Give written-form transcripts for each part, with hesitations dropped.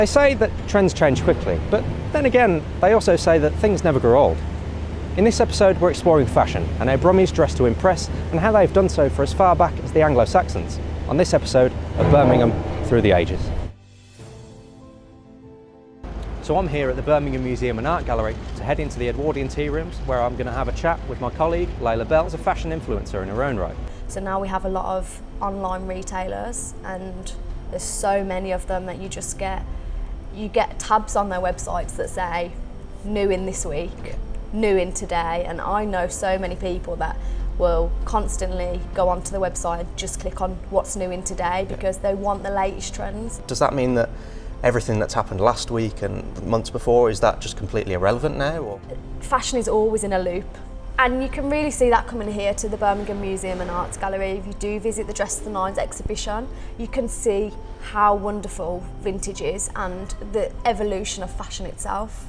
They say that trends change quickly, but then again, they also say that things never grow old. In this episode, we're exploring fashion and how Brummies dress to impress and how they've done so for as far back as the Anglo-Saxons, on this episode of Birmingham Through the Ages. So I'm here at the Birmingham Museum and Art Gallery to head into the Edwardian tea rooms, where I'm going to have a chat with my colleague Layla Bell, who's a fashion influencer in her own right. So now we have a lot of online retailers, and there's so many of them that you get tabs on their websites that say new in this week, new in today, and I know so many people that will constantly go onto the website and just click on what's new in today because they want the latest trends. Does that mean that everything that's happened last week and the months before, is that just completely irrelevant now? Or? Fashion is always in a loop, and you can really see that coming here to the Birmingham Museum and Arts Gallery. If you do visit the Dress to the Nines exhibition, you can see how wonderful vintage is and the evolution of fashion itself.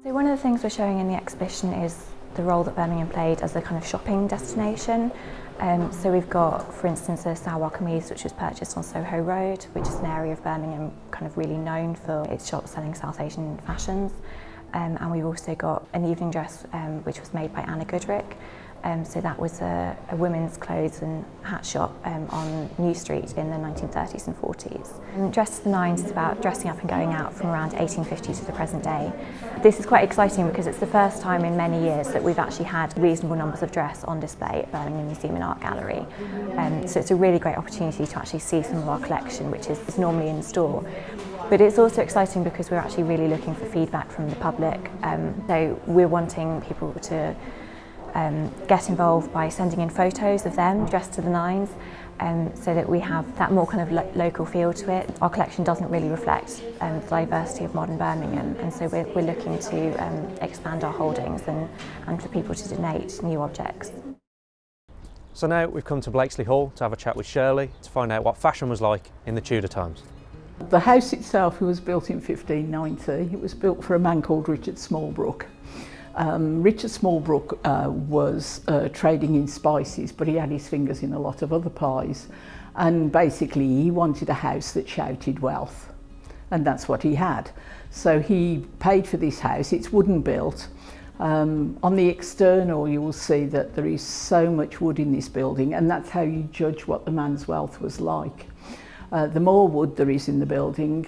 So one of the things we're showing in the exhibition is the role that Birmingham played as a kind of shopping destination. So we've got, for instance, a Salwar Kameez, which was purchased on Soho Road, which is an area of Birmingham kind of really known for its shops selling South Asian fashions. And we've also got an evening dress which was made by Anna Goodrick. So that was a women's clothes and hat shop on New Street in the 1930s and 40s. And Dress to the Nines is about dressing up and going out from around 1850 to the present day. This is quite exciting because it's the first time in many years that we've actually had reasonable numbers of dress on display at Birmingham Museum and Art Gallery. So it's a really great opportunity to actually see some of our collection, which is normally in store. But it's also exciting because we're actually really looking for feedback from the public. So we're wanting people to get involved by sending in photos of them dressed to the nines, so that we have that more kind of local feel to it. Our collection doesn't really reflect the diversity of modern Birmingham, and so we're looking to expand our holdings and for people to donate new objects. So now we've come to Blakesley Hall to have a chat with Shirley to find out what fashion was like in the Tudor times. The house itself was built in 1590. It was built for a man called Richard Smallbrook. Richard Smallbrook was trading in spices, but he had his fingers in a lot of other pies, and basically he wanted a house that shouted wealth, and that's what he had. So he paid for this house. It's wooden built. On the external you will see that there is so much wood in this building, and that's how you judge what the man's wealth was like. The more wood there is in the building,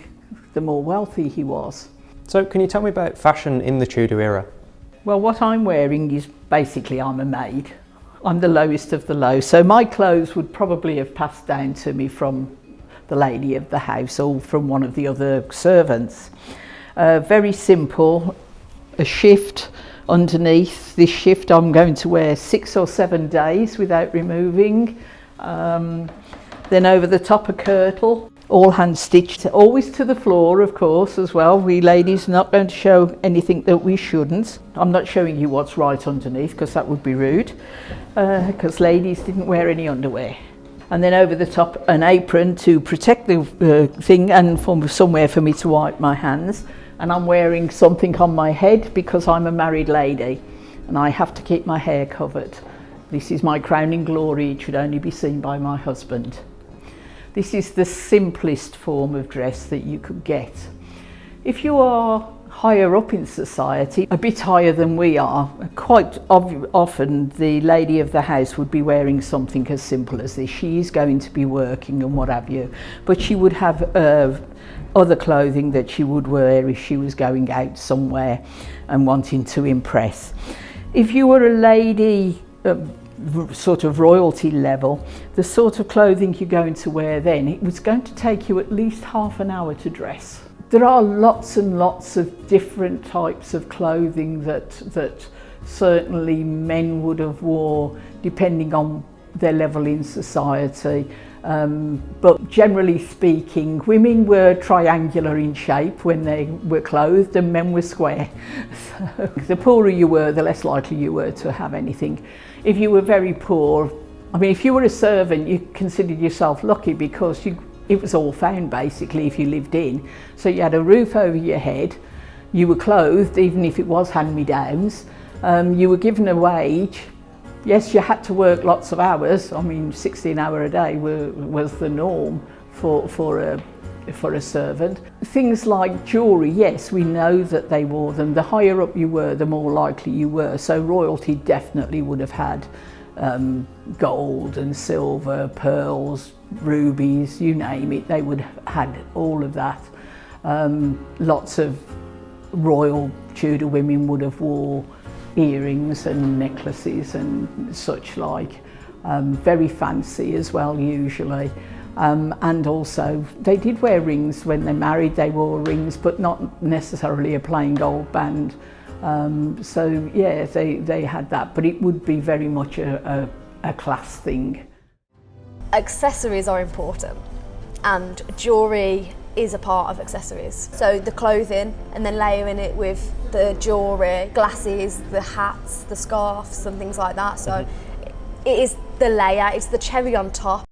the more wealthy he was. So can you tell me about fashion in the Tudor era? Well, what I'm wearing is basically, I'm a maid. I'm the lowest of the low. So my clothes would probably have passed down to me from the lady of the house or from one of the other servants. Very simple, a shift underneath. This shift I'm going to wear 6 or 7 days without removing. Then over the top a kirtle, all hand stitched, always to the floor of course as well. We ladies are not going to show anything that we shouldn't. I'm not showing you what's right underneath because that would be rude, because ladies didn't wear any underwear. And then over the top an apron to protect the thing and for somewhere for me to wipe my hands. And I'm wearing something on my head because I'm a married lady and I have to keep my hair covered. This is my crowning glory. It should only be seen by my husband. This is the simplest form of dress that you could get. If you are higher up in society, a bit higher than we are, quite often the lady of the house would be wearing something as simple as this. She is going to be working and what have you, but she would have other clothing that she would wear if she was going out somewhere and wanting to impress. If you were a lady, sort of royalty level, the sort of clothing you're going to wear then, it was going to take you at least half an hour to dress. There are lots and lots of different types of clothing that certainly men would have wore depending on their level in society. But generally speaking, women were triangular in shape when they were clothed and men were square. So the poorer you were, the less likely you were to have anything. If you were very poor, I mean, if you were a servant, you considered yourself lucky because it was all found basically if you lived in. So you had a roof over your head, you were clothed even if it was hand-me-downs, you were given a wage. Yes, you had to work lots of hours. I mean, 16 hours a day was the norm for for a servant. Things like jewellery, yes, we know that they wore them. The higher up you were, the more likely you were. So royalty definitely would have had gold and silver, pearls, rubies, you name it. They would have had all of that. Lots of royal Tudor women would have wore earrings and necklaces and such like. Very fancy as well, usually. And also, they did wear rings when they married, they wore rings, but not necessarily a plain gold band. So yeah, they had that, but it would be very much a class thing. Accessories are important, and jewellery is a part of accessories. So the clothing, and then layering it with the jewellery, glasses, the hats, the scarves and things like that. So it is the layer, it's the cherry on top.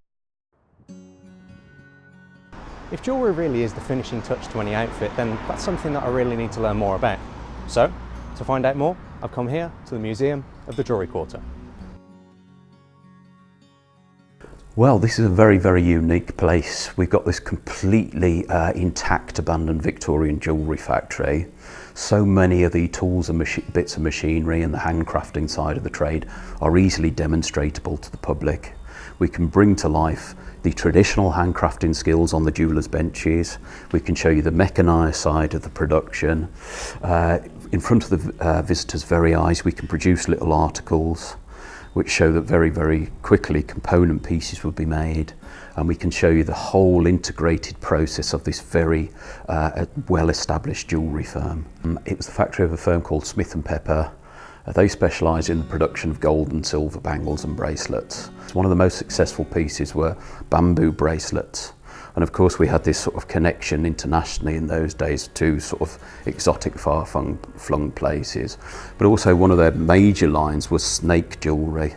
If jewellery really is the finishing touch to any outfit, then that's something that I really need to learn more about. So, to find out more, I've come here to the Museum of the Jewellery Quarter. Well, this is a very, very unique place. We've got this completely intact, abandoned Victorian jewellery factory. So many of the tools and bits of machinery and the handcrafting side of the trade are easily demonstratable to the public. We can bring to life the traditional handcrafting skills on the jewellers' benches. We can show you the mechanised side of the production. In front of the visitors' very eyes, we can produce little articles which show that very, very quickly component pieces will be made, and we can show you the whole integrated process of this very well-established jewellery firm. It was the factory of a firm called Smith & Pepper. They specialise in the production of gold and silver bangles and bracelets. One of the most successful pieces were bamboo bracelets. And of course we had this sort of connection internationally in those days to sort of exotic far-flung places. But also one of their major lines was snake jewellery.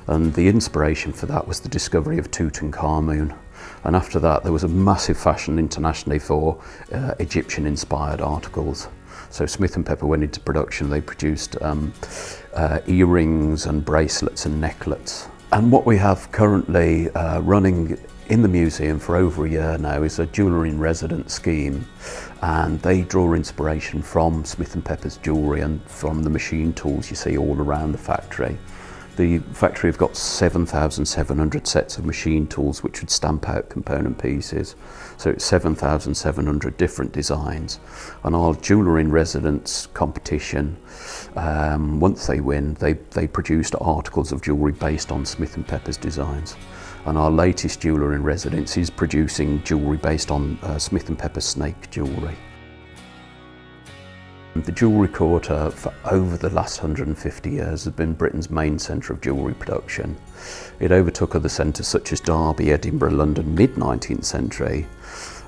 And the inspiration for that was the discovery of Tutankhamun. And after that there was a massive fashion internationally for Egyptian-inspired articles. So Smith & Pepper went into production. They produced earrings and bracelets and necklets. And what we have currently running in the museum for over a year now is a jewellery in residence scheme, and they draw inspiration from Smith & Pepper's jewellery and from the machine tools you see all around the factory. The factory have got 7,700 sets of machine tools which would stamp out component pieces. So it's 7,700 different designs. And our jewellery in residence competition, once they win, they produced articles of jewellery based on Smith & Pepper's designs. And our latest jeweller in residence is producing jewellery based on Smith & Pepper snake jewellery. The Jewellery Quarter for over the last 150 years has been Britain's main centre of jewellery production. It overtook other centres such as Derby, Edinburgh, London, mid-19th century.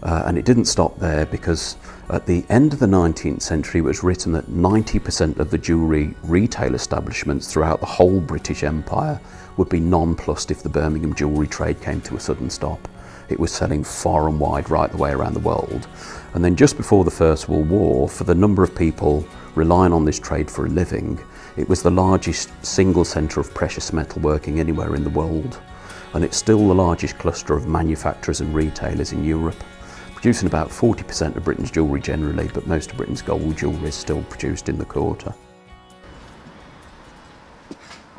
And it didn't stop there, because at the end of the 19th century it was written that 90% of the jewellery retail establishments throughout the whole British Empire would be nonplussed if the Birmingham jewellery trade came to a sudden stop. It was selling far and wide right the way around the world. And then just before the First World War, for the number of people relying on this trade for a living, it was the largest single centre of precious metal working anywhere in the world. And it's still the largest cluster of manufacturers and retailers in Europe, producing about 40% of Britain's jewellery generally, but most of Britain's gold jewellery is still produced in the quarter.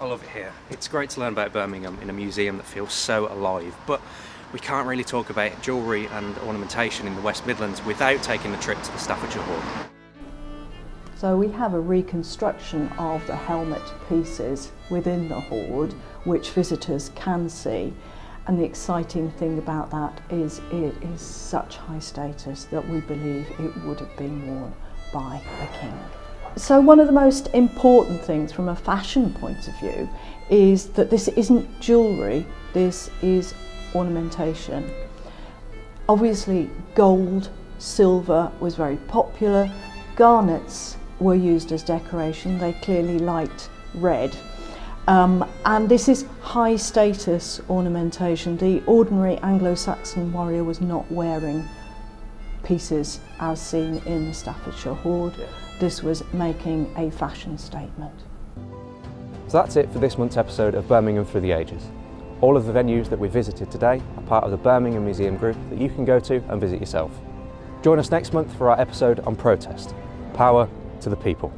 I love it here. It's great to learn about Birmingham in a museum that feels so alive, but we can't really talk about jewellery and ornamentation in the West Midlands without taking the trip to the Staffordshire Hoard. So we have a reconstruction of the helmet pieces within the hoard, which visitors can see. And the exciting thing about that is it is such high status that we believe it would have been worn by a king. So one of the most important things from a fashion point of view is that this isn't jewellery, this is ornamentation. Obviously gold, silver was very popular, garnets were used as decoration, they clearly liked red. And this is high status ornamentation. The ordinary Anglo-Saxon warrior was not wearing pieces as seen in the Staffordshire Hoard. This was making a fashion statement. So that's it for this month's episode of Birmingham Through the Ages. All of the venues that we visited today are part of the Birmingham Museum Group that you can go to and visit yourself. Join us next month for our episode on protest. Power to the people.